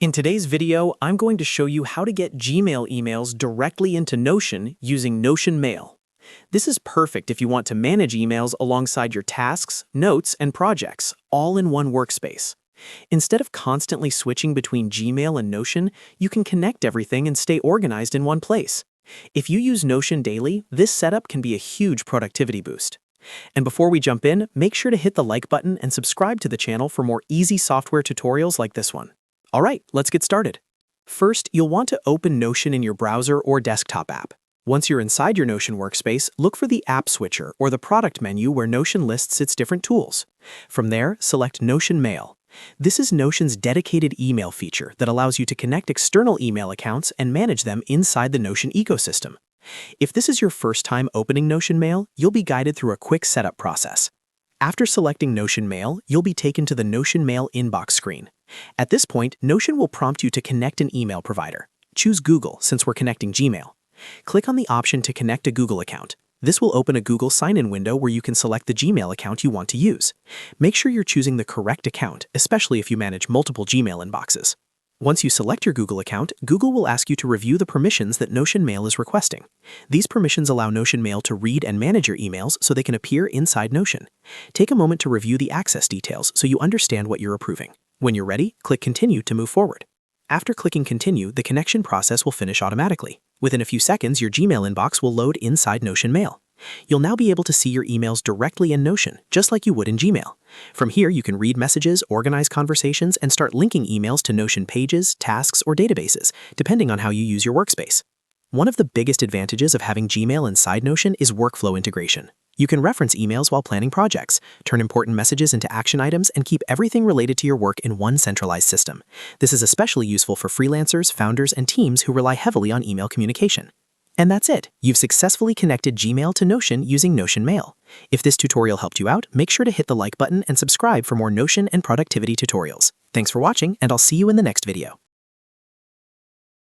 In today's video, I'm going to show you how to get Gmail emails directly into Notion using Notion Mail. This is perfect if you want to manage emails alongside your tasks, notes, and projects, all in one workspace. Instead of constantly switching between Gmail and Notion, you can connect everything and stay organized in one place. If you use Notion daily, this setup can be a huge productivity boost. And before we jump in, make sure to hit the like button and subscribe to the channel for more easy software tutorials like this one. All right, let's get started. First, you'll want to open Notion in your browser or desktop app. Once you're inside your Notion workspace, look for the App Switcher or the Product menu where Notion lists its different tools. From there, select Notion Mail. This is Notion's dedicated email feature that allows you to connect external email accounts and manage them inside the Notion ecosystem. If this is your first time opening Notion Mail, you'll be guided through a quick setup process. After selecting Notion Mail, you'll be taken to the Notion Mail inbox screen. At this point, Notion will prompt you to connect an email provider. Choose Google since we're connecting Gmail. Click on the option to connect a Google account. This will open a Google sign-in window where you can select the Gmail account you want to use. Make sure you're choosing the correct account, especially if you manage multiple Gmail inboxes. Once you select your Google account, Google will ask you to review the permissions that Notion Mail is requesting. These permissions allow Notion Mail to read and manage your emails so they can appear inside Notion. Take a moment to review the access details so you understand what you're approving. When you're ready, click Continue to move forward. After clicking Continue, the connection process will finish automatically. Within a few seconds, your Gmail inbox will load inside Notion Mail. You'll now be able to see your emails directly in Notion, just like you would in Gmail. From here, you can read messages, organize conversations, and start linking emails to Notion pages, tasks, or databases, depending on how you use your workspace. One of the biggest advantages of having Gmail inside Notion is workflow integration. You can reference emails while planning projects, turn important messages into action items, and keep everything related to your work in one centralized system. This is especially useful for freelancers, founders, and teams who rely heavily on email communication. And that's it. You've successfully connected Gmail to Notion using Notion Mail. If this tutorial helped you out, make sure to hit the like button and subscribe for more Notion and productivity tutorials. Thanks for watching, and I'll see you in the next video.